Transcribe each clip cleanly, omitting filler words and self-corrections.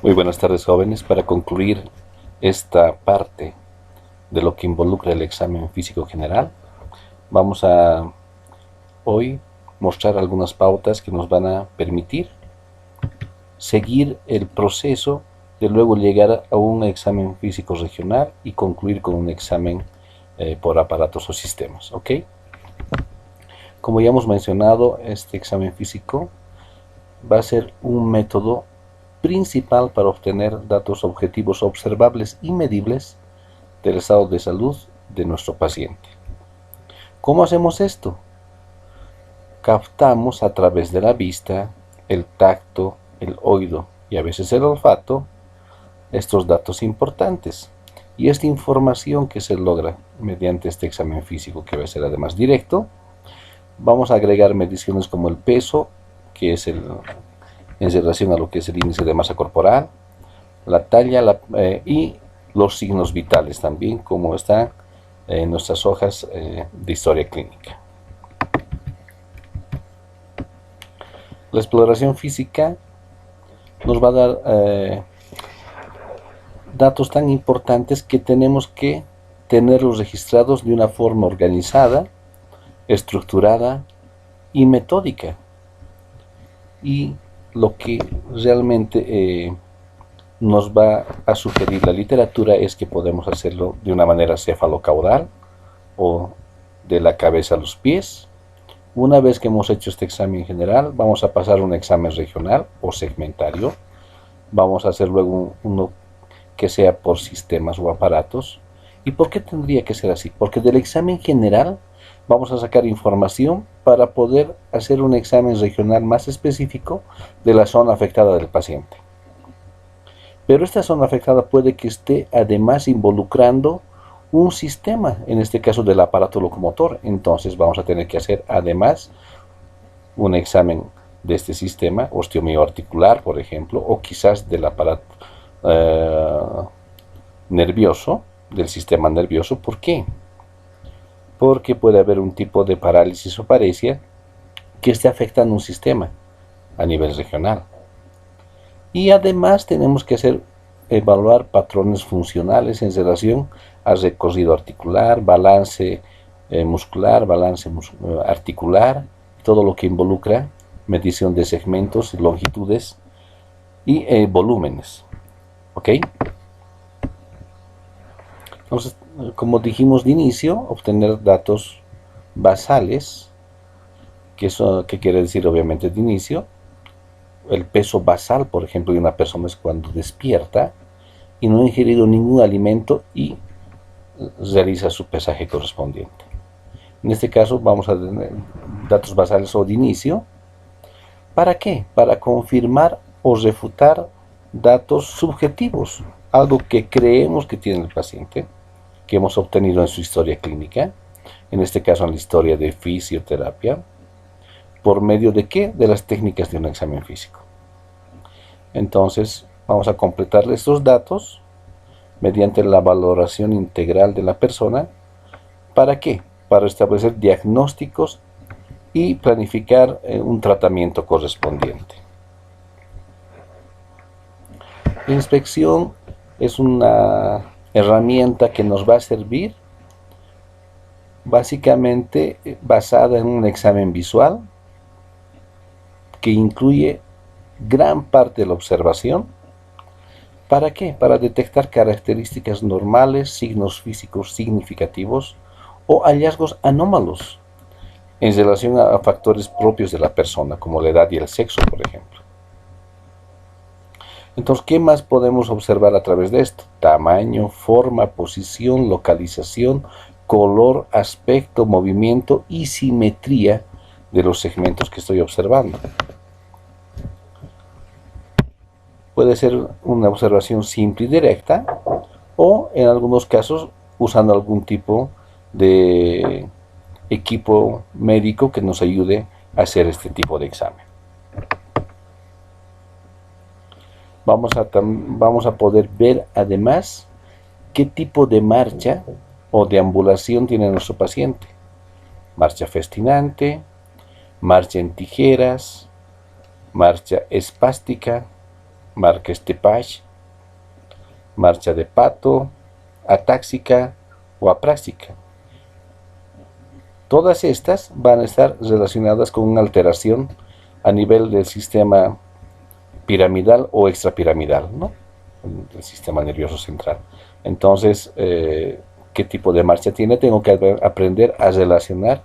Muy buenas tardes, jóvenes. Para concluir esta parte de lo que involucra el examen físico general, vamos a hoy mostrar algunas pautas que nos van a permitir seguir el proceso de luego llegar a un examen físico regional y concluir con un examen por aparatos o sistemas. ¿Ok? Como ya hemos mencionado, este examen físico va a ser un método principal para obtener datos objetivos observables y medibles del estado de salud de nuestro paciente. ¿Cómo hacemos esto? Captamos a través de la vista, el tacto, el oído y a veces el olfato estos datos importantes. Y esta información que se logra mediante este examen físico, que va a ser además directo, vamos a agregar mediciones como el peso, que es en relación a lo que es el índice de masa corporal, la talla y los signos vitales también, como está en nuestras hojas de historia clínica. La exploración física nos va a dar datos tan importantes que tenemos que tenerlos registrados de una forma organizada, estructurada y metódica. Y lo que realmente nos va a sugerir la literatura es que podemos hacerlo de una manera cefalocaudal o de la cabeza a los pies. Una vez que hemos hecho este examen general, vamos a pasar a un examen regional o segmentario. Vamos a hacer luego uno que sea por sistemas o aparatos. ¿Y por qué tendría que ser así? Porque del examen general vamos a sacar información para poder hacer un examen regional más específico de la zona afectada del paciente. Pero esta zona afectada puede que esté además involucrando un sistema, en este caso del aparato locomotor. Entonces vamos a tener que hacer además un examen de este sistema osteomioarticular, por ejemplo, o quizás del aparato nervioso, del sistema nervioso. ¿Por qué? Porque puede haber un tipo de parálisis o paresia que esté afectando un sistema a nivel regional. Y además tenemos que evaluar patrones funcionales en relación al recorrido articular, balance muscular, balance articular, todo lo que involucra medición de segmentos, longitudes y volúmenes. ¿Ok? Entonces, como dijimos de inicio, obtener datos basales, que quiere decir obviamente de inicio. El peso basal, por ejemplo, de una persona es cuando despierta y no ha ingerido ningún alimento y realiza su pesaje correspondiente. En este caso vamos a tener datos basales o de inicio. ¿Para qué? Para confirmar o refutar datos subjetivos, algo que creemos que tiene el paciente, que hemos obtenido en su historia clínica, en este caso en la historia de fisioterapia. ¿Por medio de qué? De las técnicas de un examen físico. Entonces, vamos a completar estos datos mediante la valoración integral de la persona. ¿Para qué? Para establecer diagnósticos y planificar un tratamiento correspondiente. La inspección es una herramienta que nos va a servir básicamente basada en un examen visual que incluye gran parte de la observación. ¿Para qué? Para detectar características normales, signos físicos significativos o hallazgos anómalos en relación a factores propios de la persona, como la edad y el sexo, por ejemplo. Entonces, ¿qué más podemos observar a través de esto? Tamaño, forma, posición, localización, color, aspecto, movimiento y simetría de los segmentos que estoy observando. Puede ser una observación simple y directa o en algunos casos usando algún tipo de equipo médico que nos ayude a hacer este tipo de examen. Vamos a poder ver además qué tipo de marcha o deambulación tiene nuestro paciente. Marcha festinante, marcha en tijeras, marcha espástica, marca Stepage, marcha de pato, atáxica o apráxica. Todas estas van a estar relacionadas con una alteración a nivel del sistema piramidal o extrapiramidal, ¿no? El sistema nervioso central. Entonces, ¿qué tipo de marcha tiene? Tengo que aprender a relacionar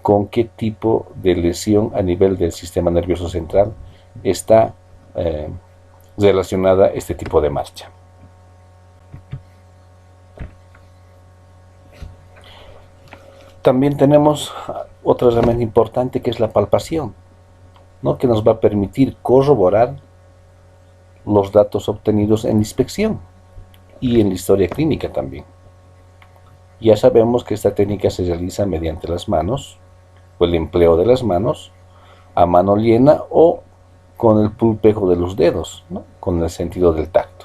con qué tipo de lesión a nivel del sistema nervioso central está relacionada este tipo de marcha. También tenemos otra herramienta importante que es la palpación, ¿no? Que nos va a permitir corroborar los datos obtenidos en la inspección y en la historia clínica también. Ya sabemos que esta técnica se realiza mediante las manos o el empleo de las manos a mano llena o con el pulpejo de los dedos, ¿no? Con el sentido del tacto.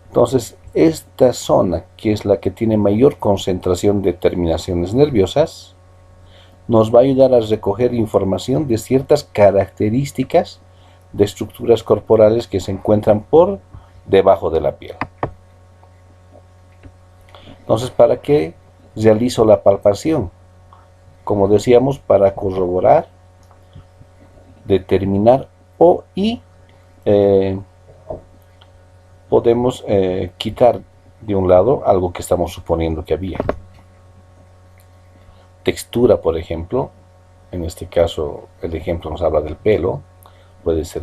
Entonces, esta zona, que es la que tiene mayor concentración de terminaciones nerviosas, nos va a ayudar a recoger información de ciertas características de estructuras corporales que se encuentran por debajo de la piel. Entonces, ¿para qué realizo la palpación? Como decíamos, para corroborar, determinar podemos quitar de un lado algo que estamos suponiendo que había. Textura, por ejemplo, en este caso el ejemplo nos habla del pelo, puede ser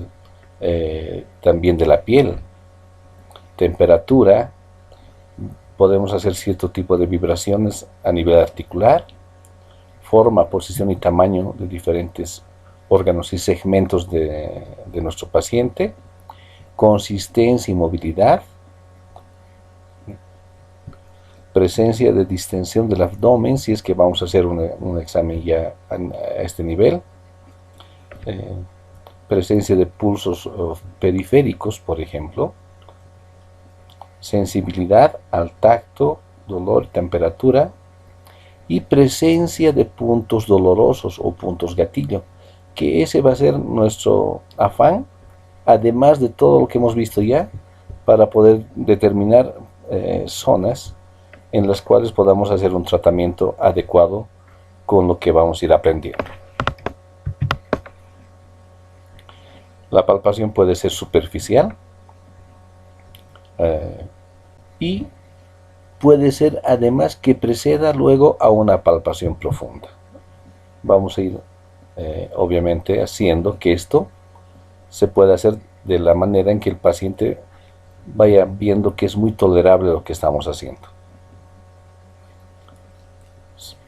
también de la piel. Temperatura, podemos hacer cierto tipo de vibraciones a nivel articular, forma, posición y tamaño de diferentes órganos y segmentos de nuestro paciente, consistencia y movilidad, presencia de distensión del abdomen, si es que vamos a hacer un examen ya a este nivel, presencia de pulsos periféricos, por ejemplo, sensibilidad al tacto, dolor y temperatura, y presencia de puntos dolorosos o puntos gatillo, que ese va a ser nuestro afán, además de todo lo que hemos visto ya, para poder determinar zonas en las cuales podamos hacer un tratamiento adecuado con lo que vamos a ir aprendiendo. La palpación puede ser superficial y puede ser además que preceda luego a una palpación profunda. Vamos a ir obviamente haciendo que esto se pueda hacer de la manera en que el paciente vaya viendo que es muy tolerable lo que estamos haciendo.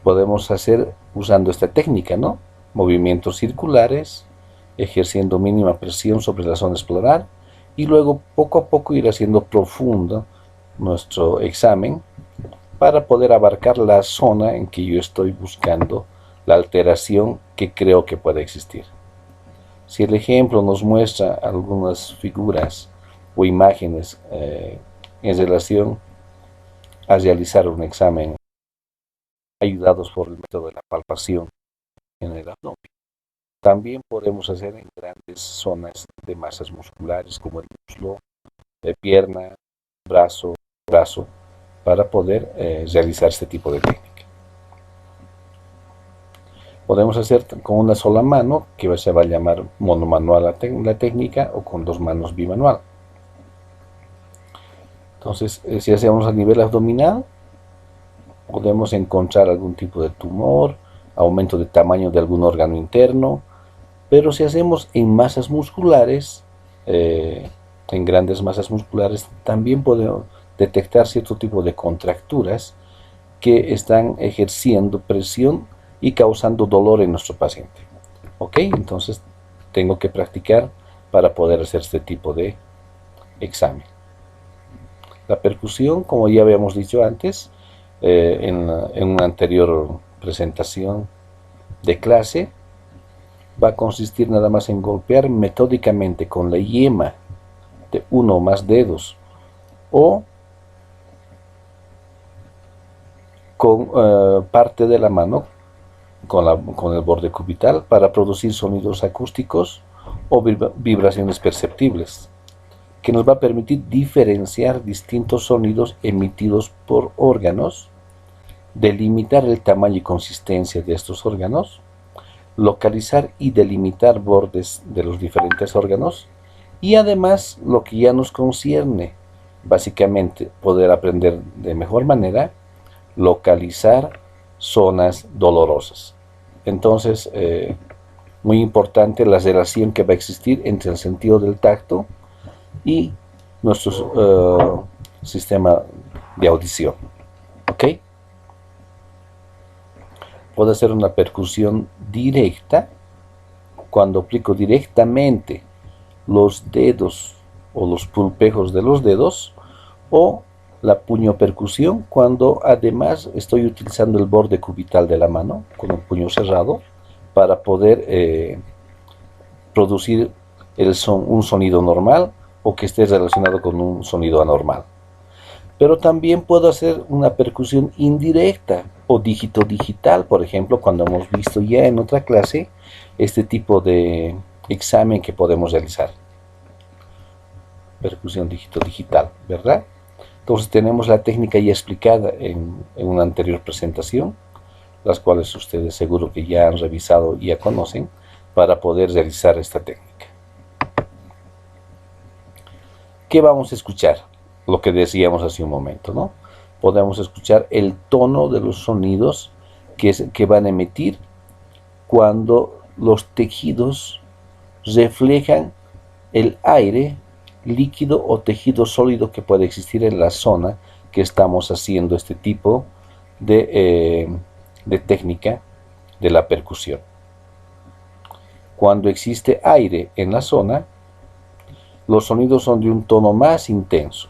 Podemos hacer usando esta técnica, ¿no? Movimientos circulares, ejerciendo mínima presión sobre la zona explorar y luego poco a poco ir haciendo profundo nuestro examen para poder abarcar la zona en que yo estoy buscando la alteración que creo que puede existir. Si el ejemplo nos muestra algunas figuras o imágenes en relación a realizar un examen ayudados por el método de la palpación en el abdomen, también podemos hacer en grandes zonas de masas musculares como el muslo, pierna, brazo, para poder realizar este tipo de técnica. Podemos hacer con una sola mano, que se va a llamar monomanual la técnica, o con dos manos bimanual. Entonces, si hacemos a nivel abdominal, podemos encontrar algún tipo de tumor, aumento de tamaño de algún órgano interno, pero si hacemos en masas musculares, en grandes masas musculares, también podemos detectar cierto tipo de contracturas que están ejerciendo presión y causando dolor en nuestro paciente. ¿Ok? Entonces tengo que practicar para poder hacer este tipo de examen. La percusión, como ya habíamos dicho antes, en una anterior presentación de clase, va a consistir nada más en golpear metódicamente con la yema de uno o más dedos o con parte de la mano con el borde cubital para producir sonidos acústicos o vibraciones perceptibles, que nos va a permitir diferenciar distintos sonidos emitidos por órganos, delimitar el tamaño y consistencia de estos órganos, localizar y delimitar bordes de los diferentes órganos, y además lo que ya nos concierne, básicamente poder aprender de mejor manera, localizar zonas dolorosas. Entonces, muy importante la relación que va a existir entre el sentido del tacto y nuestro sistema de audición. ¿Ok? Puedo hacer una percusión directa cuando aplico directamente los dedos o los pulpejos de los dedos, o la puño-percusión cuando además estoy utilizando el borde cubital de la mano con el puño cerrado para poder producir un sonido normal o que esté relacionado con un sonido anormal. Pero también puedo hacer una percusión indirecta o dígito digital, por ejemplo, cuando hemos visto ya en otra clase este tipo de examen que podemos realizar. Percusión dígito digital, ¿verdad? Entonces tenemos la técnica ya explicada en una anterior presentación, las cuales ustedes seguro que ya han revisado y ya conocen, para poder realizar esta técnica. ¿Qué vamos a escuchar? Lo que decíamos hace un momento, ¿no? Podemos escuchar el tono de los sonidos que van a emitir cuando los tejidos reflejan el aire líquido o tejido sólido que puede existir en la zona que estamos haciendo este tipo de técnica de la percusión. Cuando existe aire en la zona, los sonidos son de un tono más intenso.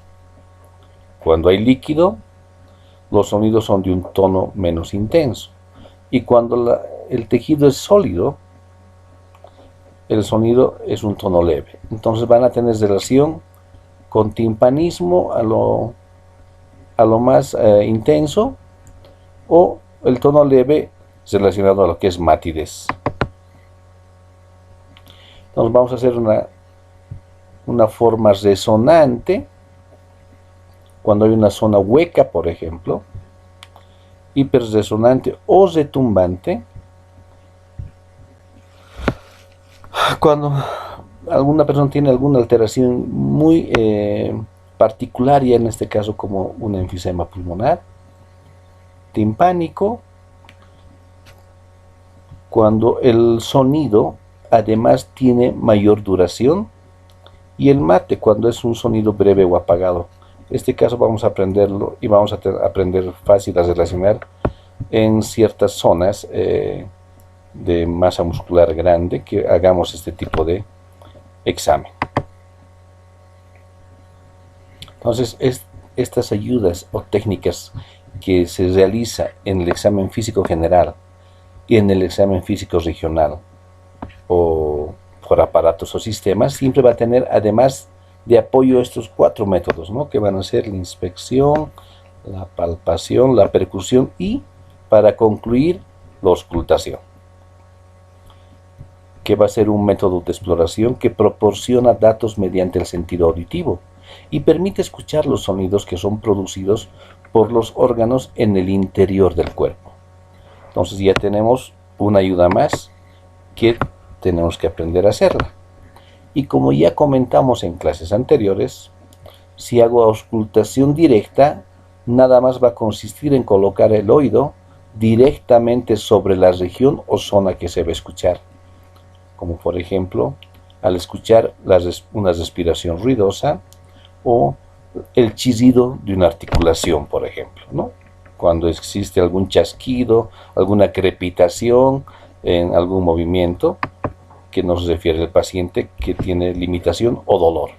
Cuando hay líquido, los sonidos son de un tono menos intenso. Y cuando el tejido es sólido, el sonido es un tono leve. Entonces van a tener relación con timpanismo a lo más intenso, o el tono leve relacionado a lo que es matidez. Entonces vamos a hacer una forma resonante cuando hay una zona hueca, por ejemplo, hiperresonante o retumbante cuando alguna persona tiene alguna alteración muy particular, y en este caso como un enfisema pulmonar. Timpánico cuando el sonido además tiene mayor duración, y el mate cuando es un sonido breve o apagado. Este caso vamos a aprenderlo y vamos a aprender fácil a relacionar en ciertas zonas de masa muscular grande que hagamos este tipo de examen. Entonces, estas ayudas o técnicas que se realiza en el examen físico general y en el examen físico regional o por aparatos o sistemas, siempre va a tener además de apoyo estos 4 métodos, ¿no? Que van a ser la inspección, la palpación, la percusión y, para concluir, la auscultación, que va a ser un método de exploración que proporciona datos mediante el sentido auditivo y permite escuchar los sonidos que son producidos por los órganos en el interior del cuerpo. Entonces ya tenemos una ayuda más que tenemos que aprender a hacerla. Y como ya comentamos en clases anteriores, si hago auscultación directa, nada más va a consistir en colocar el oído directamente sobre la región o zona que se va a escuchar. Como por ejemplo, al escuchar una respiración ruidosa o el chillido de una articulación, por ejemplo, ¿no? Cuando existe algún chasquido, alguna crepitación en algún movimiento que nos refiere al paciente que tiene limitación o dolor.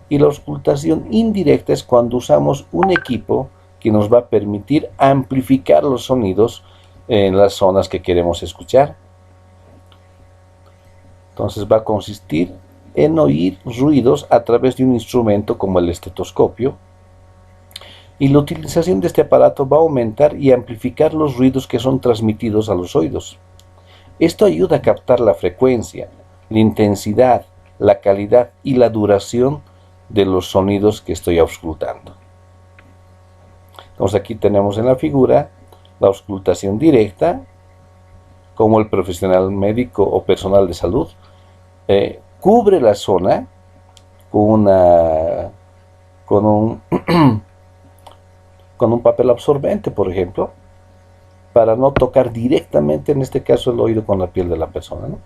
Y la auscultación indirecta es cuando usamos un equipo que nos va a permitir amplificar los sonidos en las zonas que queremos escuchar. Entonces va a consistir en oír ruidos a través de un instrumento como el estetoscopio, y la utilización de este aparato va a aumentar y amplificar los ruidos que son transmitidos a los oídos. Esto ayuda a captar la frecuencia, la intensidad, la calidad y la duración de los sonidos que estoy auscultando. Entonces aquí tenemos en la figura la auscultación directa, como el profesional médico o personal de salud cubre la zona con un papel absorbente, por ejemplo, para no tocar directamente, en este caso, el oído con la piel de la persona, ¿no?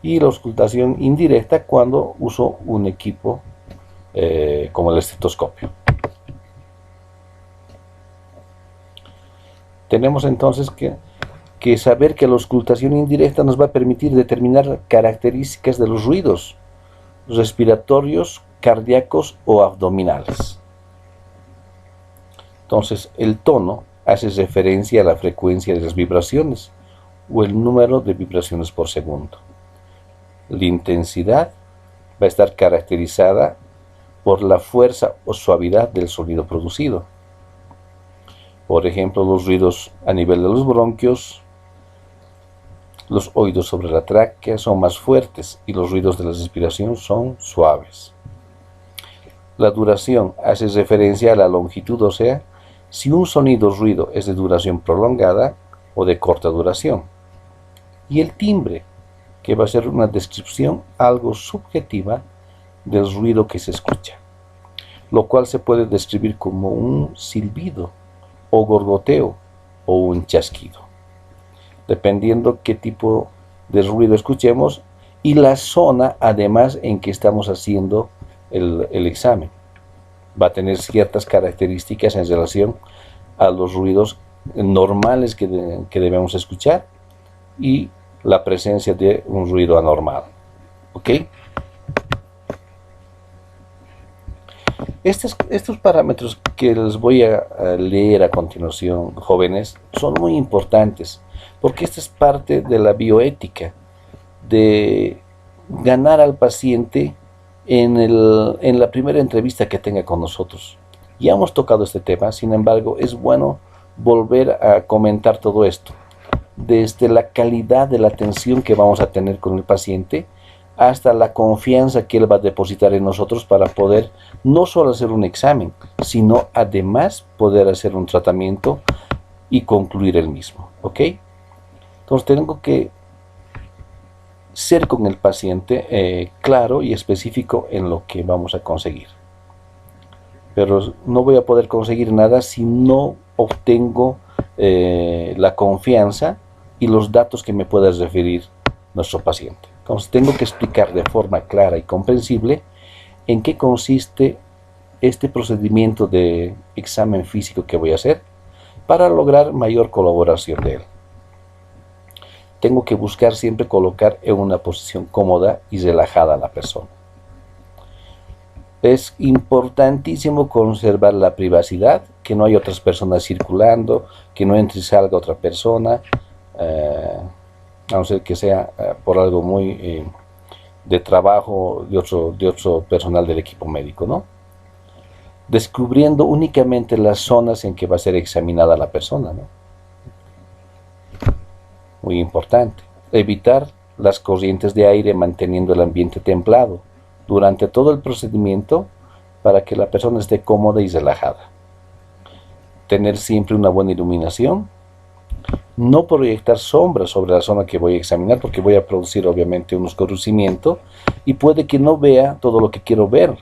Y la auscultación indirecta cuando uso un equipo como el estetoscopio. Tenemos entonces que saber que la auscultación indirecta nos va a permitir determinar características de los ruidos respiratorios, cardíacos o abdominales. Entonces, el tono hace referencia a la frecuencia de las vibraciones o el número de vibraciones por segundo. La intensidad va a estar caracterizada por la fuerza o suavidad del sonido producido. Por ejemplo, los ruidos a nivel de los bronquios, los oídos sobre la tráquea son más fuertes y los ruidos de la respiración son suaves. La duración hace referencia a la longitud, o sea, si un sonido o ruido es de duración prolongada o de corta duración. Y el timbre, que va a ser una descripción algo subjetiva del ruido que se escucha, lo cual se puede describir como un silbido o gorgoteo o un chasquido, dependiendo qué tipo de ruido escuchemos y la zona además en que estamos haciendo el examen. Va a tener ciertas características en relación a los ruidos normales que debemos escuchar y la presencia de un ruido anormal. ¿Ok? Estos parámetros que les voy a leer a continuación, jóvenes, son muy importantes, porque esta es parte de la bioética, de ganar al paciente en la primera entrevista que tenga con nosotros. Ya hemos tocado este tema, sin embargo, es bueno volver a comentar todo esto, desde la calidad de la atención que vamos a tener con el paciente, hasta la confianza que él va a depositar en nosotros para poder no solo hacer un examen, sino además poder hacer un tratamiento y concluir el mismo, ¿ok? Entonces tengo que ser con el paciente claro y específico en lo que vamos a conseguir. Pero no voy a poder conseguir nada si no obtengo la confianza y los datos que me pueda referir nuestro paciente. Entonces tengo que explicar de forma clara y comprensible en qué consiste este procedimiento de examen físico que voy a hacer para lograr mayor colaboración de él. Tengo que buscar siempre colocar en una posición cómoda y relajada a la persona. Es importantísimo conservar la privacidad, que no hay otras personas circulando, que no entre y salga otra persona, a no ser que sea por algo muy de trabajo de otro personal del equipo médico, ¿no? Descubriendo únicamente las zonas en que va a ser examinada la persona, ¿no? Muy importante. Evitar las corrientes de aire manteniendo el ambiente templado durante todo el procedimiento para que la persona esté cómoda y relajada. Tener siempre una buena iluminación. No proyectar sombras sobre la zona que voy a examinar porque voy a producir obviamente un oscurecimiento y puede que no vea todo lo que quiero ver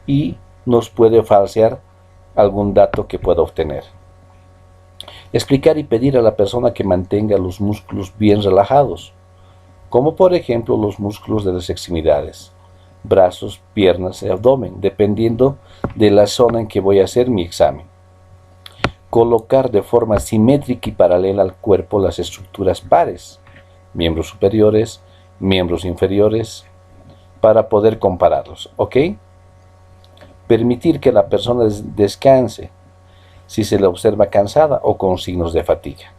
y nos puede falsear algún dato que pueda obtener. Explicar y pedir a la persona que mantenga los músculos bien relajados, como por ejemplo los músculos de las extremidades, brazos, piernas y abdomen, dependiendo de la zona en que voy a hacer mi examen. Colocar de forma simétrica y paralela al cuerpo las estructuras pares, miembros superiores, miembros inferiores, para poder compararlos, ¿ok? Permitir que la persona descanse si se la observa cansada o con signos de fatiga.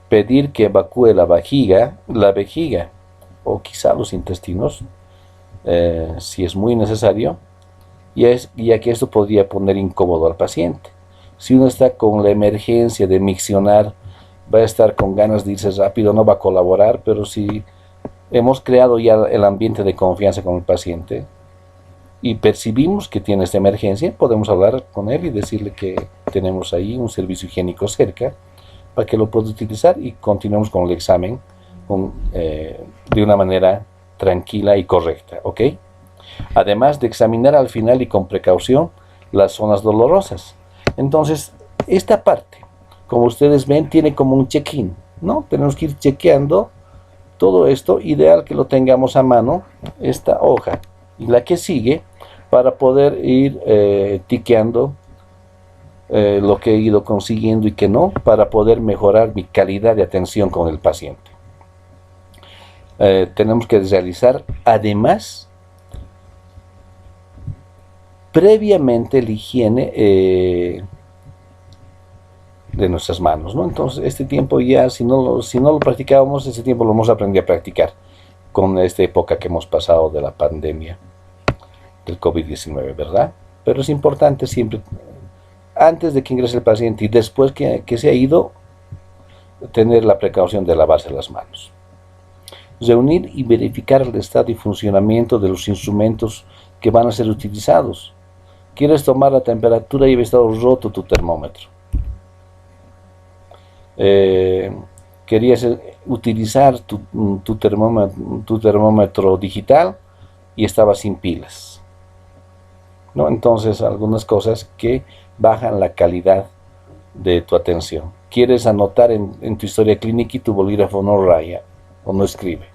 Pedir que evacúe la vejiga o quizá los intestinos, si es muy necesario, ya que esto podría poner incómodo al paciente. Si uno está con la emergencia de miccionar va a estar con ganas de irse rápido, no va a colaborar, pero si hemos creado ya el ambiente de confianza con el paciente y percibimos que tiene esta emergencia, podemos hablar con él y decirle que tenemos ahí un servicio higiénico cerca para que lo pueda utilizar y continuemos con el examen de una manera tranquila y correcta, ¿ok? Además de examinar al final y con precaución las zonas dolorosas. Entonces, esta parte, como ustedes ven, tiene como un check-in, ¿no? Tenemos que ir chequeando todo esto, ideal que lo tengamos a mano, esta hoja y la que sigue, para poder ir tiqueando lo que he ido consiguiendo y que no, para poder mejorar mi calidad de atención con el paciente. Tenemos que realizar, además, previamente la higiene de nuestras manos, ¿no? Entonces, este tiempo ya, si no lo practicábamos, ese tiempo lo hemos aprendido a practicar con esta época que hemos pasado de la pandemia del COVID-19, ¿verdad? Pero es importante siempre, antes de que ingrese el paciente y después que se ha ido, tener la precaución de lavarse las manos. Reunir y verificar el estado y funcionamiento de los instrumentos que van a ser utilizados. ¿Quieres tomar la temperatura y ha estado roto tu termómetro? Querías utilizar tu termómetro digital y estaba sin pilas, ¿no? Entonces, algunas cosas que bajan la calidad de tu atención. Quieres anotar en tu historia clínica y tu bolígrafo no raya o no escribe,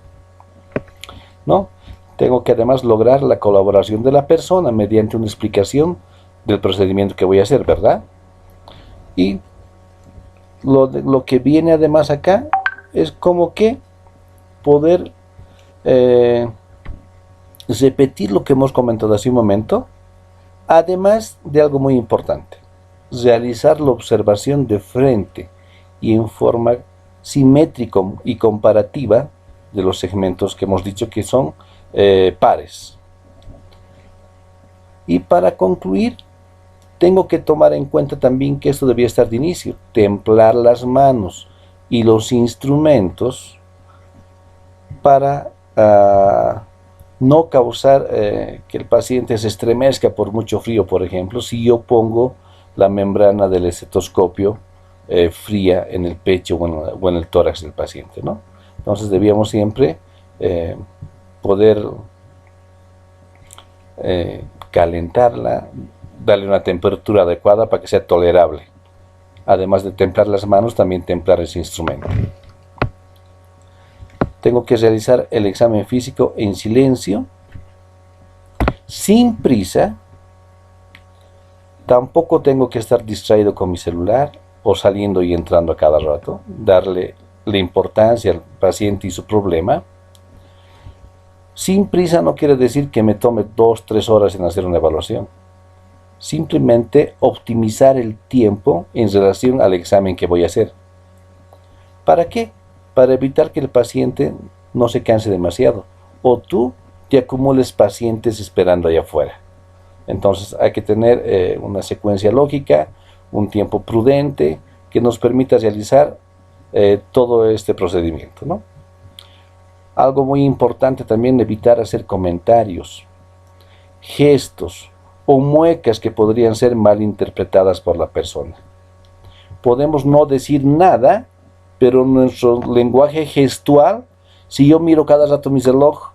¿no? Tengo que además lograr la colaboración de la persona mediante una explicación del procedimiento que voy a hacer, ¿verdad? Y lo que viene además acá es como que poder repetir lo que hemos comentado hace un momento, además de algo muy importante: realizar la observación de frente y en forma simétrica y comparativa de los segmentos que hemos dicho que son pares. Y para concluir, tengo que tomar en cuenta también que esto debía estar de inicio: templar las manos y los instrumentos para no causar que el paciente se estremezca por mucho frío. Por ejemplo, si yo pongo la membrana del estetoscopio fría en el pecho o en el tórax del paciente, ¿no? Entonces debíamos siempre poder calentarla, darle una temperatura adecuada para que sea tolerable. Además de templar las manos, también templar ese instrumento. Tengo que realizar el examen físico en silencio, sin prisa. Tampoco tengo que estar distraído con mi celular o saliendo y entrando a cada rato. Darle la importancia al paciente y su problema. Sin prisa no quiere decir que me tome 2-3 horas en hacer una evaluación. Simplemente optimizar el tiempo en relación al examen que voy a hacer. ¿Para qué? Para evitar que el paciente no se canse demasiado o tú te acumules pacientes esperando allá afuera. Entonces hay que tener una secuencia lógica, un tiempo prudente que nos permita realizar todo este procedimiento, ¿no? Algo muy importante también: evitar hacer comentarios, gestos o muecas que podrían ser mal interpretadas por la persona. Podemos no decir nada, pero nuestro lenguaje gestual, si yo miro cada rato mi reloj,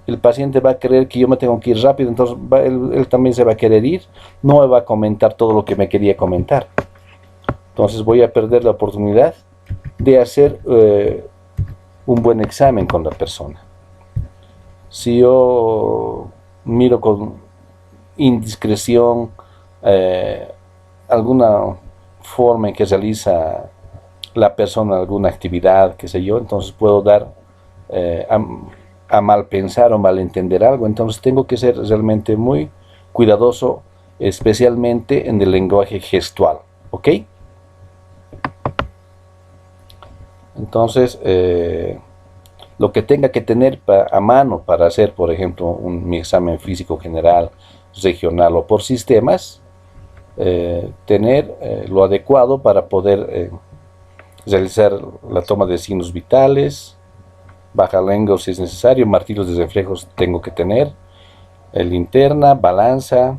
el paciente va a creer que yo me tengo que ir rápido, entonces él también se va a querer ir, no me va a comentar todo lo que me quería comentar. Entonces voy a perder la oportunidad de hacer un buen examen con la persona. Si yo miro con indiscreción alguna forma en que realiza la persona alguna actividad, qué sé yo, entonces puedo dar a mal pensar o mal entender algo. Entonces tengo que ser realmente muy cuidadoso, especialmente en el lenguaje gestual, ¿ok? Entonces lo que tenga que tener a mano para hacer, por ejemplo, mi examen físico general, regional o por sistemas, tener lo adecuado para poder realizar la toma de signos vitales, baja lengua si es necesario, martillos de reflejos tengo que tener, linterna, balanza,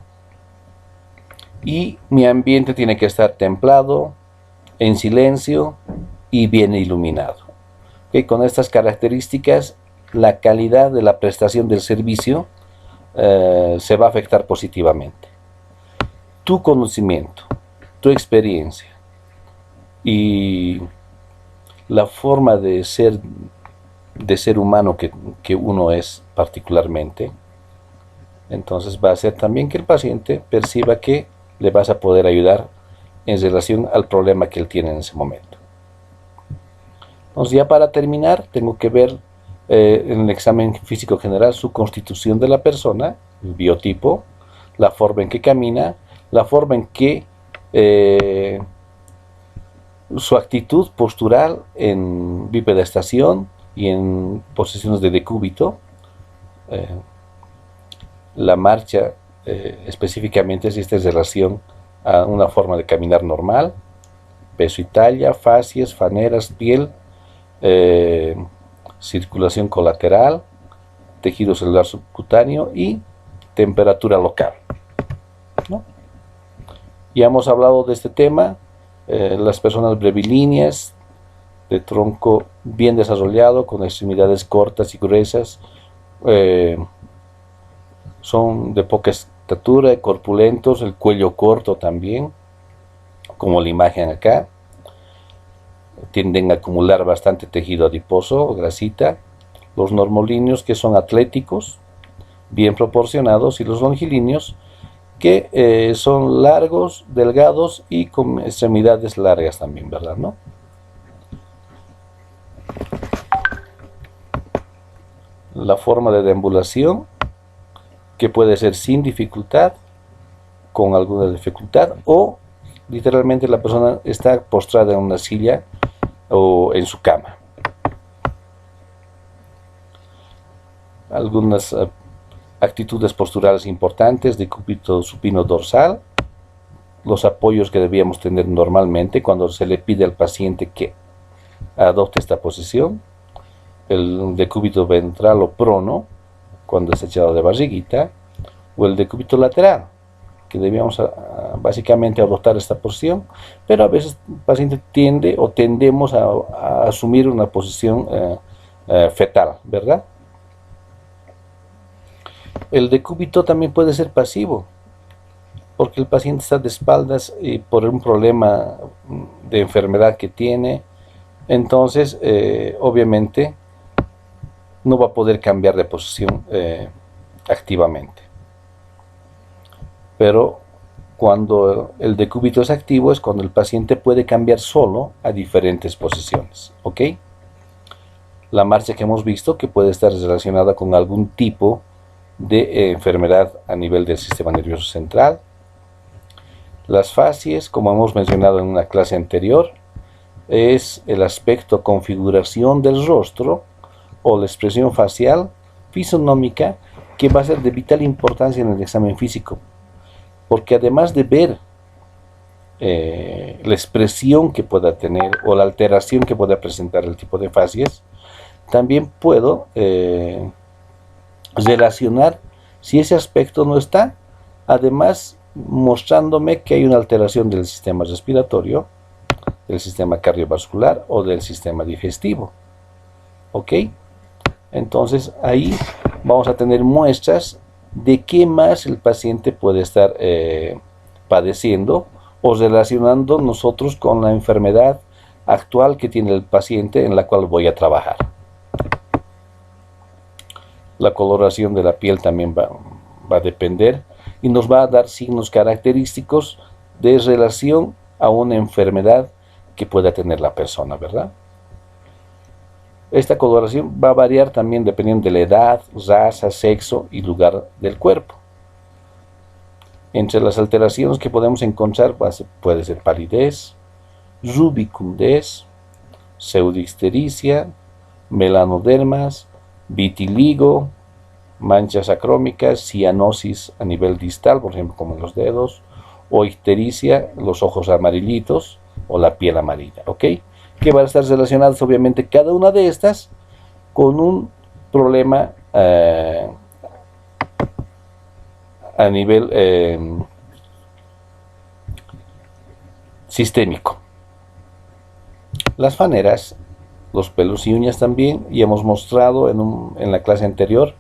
y mi ambiente tiene que estar templado, en silencio y bien iluminado. ¿Okay? Con estas características, la calidad de la prestación del servicio se va a afectar positivamente. Tu conocimiento, tu experiencia y la forma de ser humano que uno es particularmente, entonces va a hacer también que el paciente perciba que le vas a poder ayudar en relación al problema que él tiene en ese momento. Entonces, ya para terminar, tengo que ver en el examen físico general su constitución de la persona, el biotipo, la forma en que camina, la forma en que su actitud postural en bipedestación y en posiciones de decúbito, la marcha específicamente si esta es relación a una forma de caminar normal, peso y talla, fascias, faneras, piel, circulación colateral, tejido celular subcutáneo y temperatura local, ¿no? Ya hemos hablado de este tema, las personas brevilíneas, de tronco bien desarrollado, con extremidades cortas y gruesas, son de poca estatura, corpulentos, el cuello corto también, como la imagen acá, tienden a acumular bastante tejido adiposo o grasita, los normolíneos que son atléticos, bien proporcionados, y los longilíneos que son largos, delgados y con extremidades largas también, ¿verdad? ¿No? La forma de deambulación, que puede ser sin dificultad, con alguna dificultad, o literalmente la persona está postrada en una silla o en su cama. Algunas actitudes posturales importantes: decúbito supino dorsal, los apoyos que debíamos tener normalmente cuando se le pide al paciente que adopte esta posición, el decúbito ventral o prono cuando es echado de barriguita, o el decúbito lateral, que debíamos básicamente adoptar esta posición, pero a veces el paciente tiende o tendemos a asumir una posición fetal, ¿verdad? El decúbito también puede ser pasivo, porque el paciente está de espaldas y por un problema de enfermedad que tiene, entonces obviamente no va a poder cambiar de posición activamente. Pero cuando el decúbito es activo es cuando el paciente puede cambiar solo a diferentes posiciones, ¿ok? La marcha que hemos visto que puede estar relacionada con algún tipo de enfermedad a nivel del sistema nervioso central. Las facies, como hemos mencionado en una clase anterior, es el aspecto configuración del rostro o la expresión facial fisonómica que va a ser de vital importancia en el examen físico, porque además de ver la expresión que pueda tener o la alteración que pueda presentar el tipo de facies, también puedo relacionar si ese aspecto no está, además mostrándome que hay una alteración del sistema respiratorio, del sistema cardiovascular o del sistema digestivo, ¿ok? Entonces ahí vamos a tener muestras de qué más el paciente puede estar padeciendo o relacionando nosotros con la enfermedad actual que tiene el paciente en la cual voy a trabajar. La coloración de la piel también va a depender y nos va a dar signos característicos de relación a una enfermedad que pueda tener la persona, ¿verdad? Esta coloración va a variar también dependiendo de la edad, raza, sexo y lugar del cuerpo. Entre las alteraciones que podemos encontrar puede ser palidez, rubicundez, pseudoictericia, melanodermas, vitiligo, manchas acrómicas, cianosis a nivel distal, por ejemplo como en los dedos, o ictericia, los ojos amarillitos o la piel amarilla, ¿ok? que van a estar relacionadas obviamente cada una de estas con un problema a nivel sistémico. Las faneras, los pelos y uñas también, y hemos mostrado en la clase anterior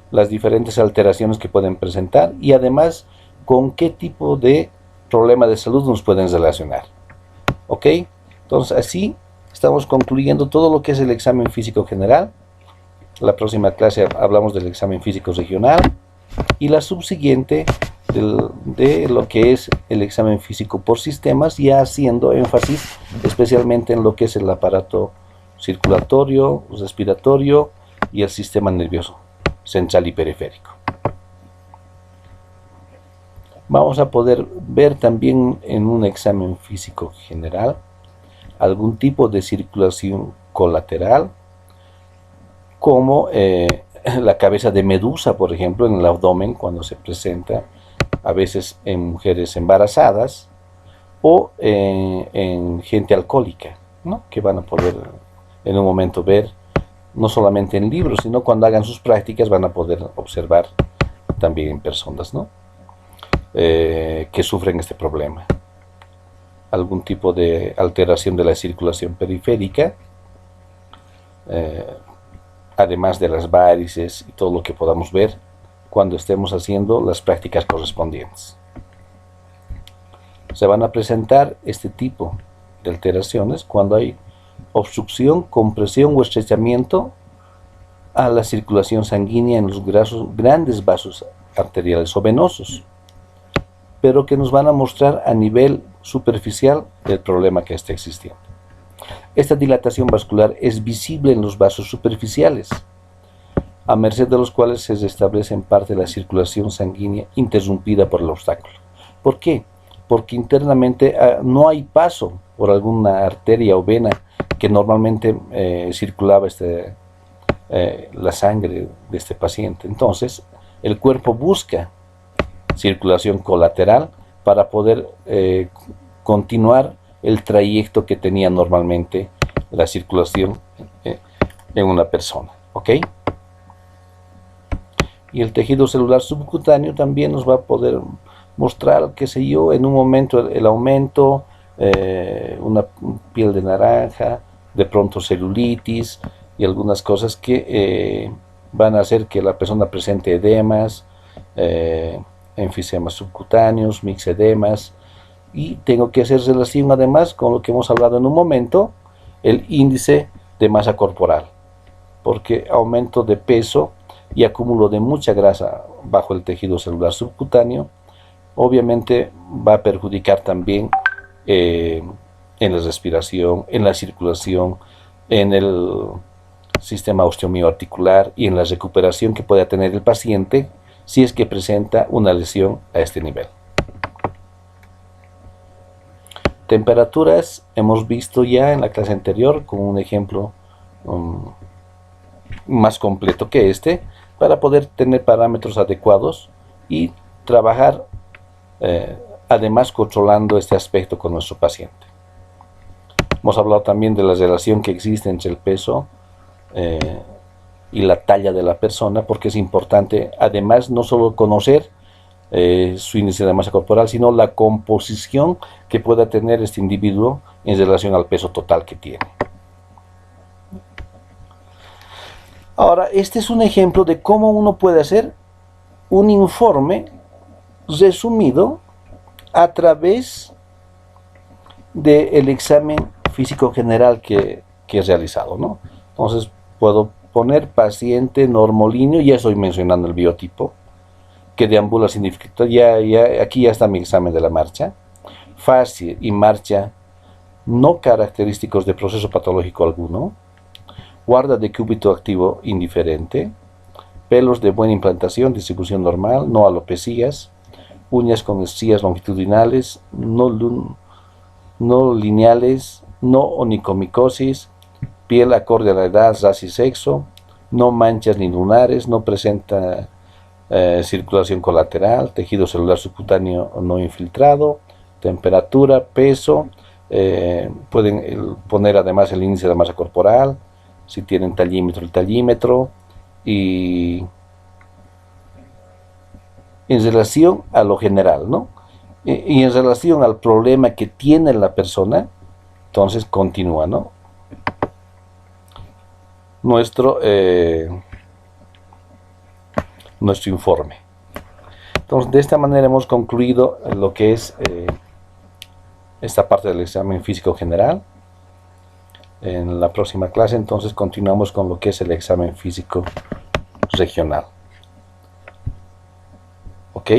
las diferentes alteraciones que pueden presentar y además con qué tipo de problema de salud nos pueden relacionar. ¿Ok? Entonces así estamos concluyendo todo lo que es el examen físico general. La próxima clase hablamos del examen físico regional y la subsiguiente de lo que es el examen físico por sistemas, ya haciendo énfasis especialmente en lo que es el aparato circulatorio, respiratorio y el sistema nervioso central y periférico. Vamos a poder ver también en un examen físico general algún tipo de circulación colateral, como la cabeza de medusa, por ejemplo, en el abdomen, cuando se presenta a veces en mujeres embarazadas o en gente alcohólica, ¿no? Que van a poder en un momento ver, no solamente en libros, sino cuando hagan sus prácticas van a poder observar también en personas, ¿no? Que sufren este problema. Algún tipo de alteración de la circulación periférica, además de las varices y todo lo que podamos ver cuando estemos haciendo las prácticas correspondientes. Se van a presentar este tipo de alteraciones cuando hay obstrucción, compresión o estrechamiento a la circulación sanguínea en los grandes vasos arteriales o venosos, pero que nos van a mostrar a nivel superficial el problema que está existiendo. Esta dilatación vascular es visible en los vasos superficiales, a merced de los cuales se restablece en parte la circulación sanguínea interrumpida por el obstáculo. ¿Por qué? Porque internamente no hay paso por alguna arteria o vena que normalmente circulaba la sangre de este paciente. Entonces, el cuerpo busca circulación colateral para poder continuar el trayecto que tenía normalmente la circulación en una persona. ¿Ok? Y el tejido celular subcutáneo también nos va a poder mostrar, qué sé yo, en un momento el aumento, una piel de naranja, de pronto celulitis y algunas cosas que van a hacer que la persona presente edemas, enfisemas subcutáneos, mixedemas, y tengo que hacer relación además con lo que hemos hablado en un momento, el índice de masa corporal, porque aumento de peso y acúmulo de mucha grasa bajo el tejido celular subcutáneo obviamente va a perjudicar también en la respiración, en la circulación, en el sistema osteomioarticular y en la recuperación que pueda tener el paciente si es que presenta una lesión a este nivel. Temperaturas hemos visto ya en la clase anterior con un ejemplo más completo que este, para poder tener parámetros adecuados y trabajar además controlando este aspecto con nuestro paciente. Hemos hablado también de la relación que existe entre el peso y la talla de la persona, porque es importante además no solo conocer su índice de masa corporal, sino la composición que pueda tener este individuo en relación al peso total que tiene. Ahora, este es un ejemplo de cómo uno puede hacer un informe resumido a través del examen físico general que he realizado, ¿no? Entonces puedo poner paciente normolíneo, ya estoy mencionando el biotipo, que deambula sin dificultad, aquí ya está mi examen de la marcha, fase y marcha no característicos de proceso patológico alguno, guarda de cúbito activo indiferente, pelos de buena implantación, distribución normal, no alopecias, uñas con estrías longitudinales, no lineales, no onicomicosis, piel acorde a la edad, raza y sexo, no manchas ni lunares, no presenta circulación colateral, tejido celular subcutáneo no infiltrado, temperatura, peso, Pueden poner además el índice de masa corporal, si tienen tallímetro, el tallímetro, y en relación a lo general, ¿no? Y en relación al problema que tiene la persona, entonces continúa, ¿no? Nuestro informe. Entonces, de esta manera hemos concluido lo que es esta parte del examen físico general. En la próxima clase, entonces, continuamos con lo que es el examen físico regional. ¿Ok?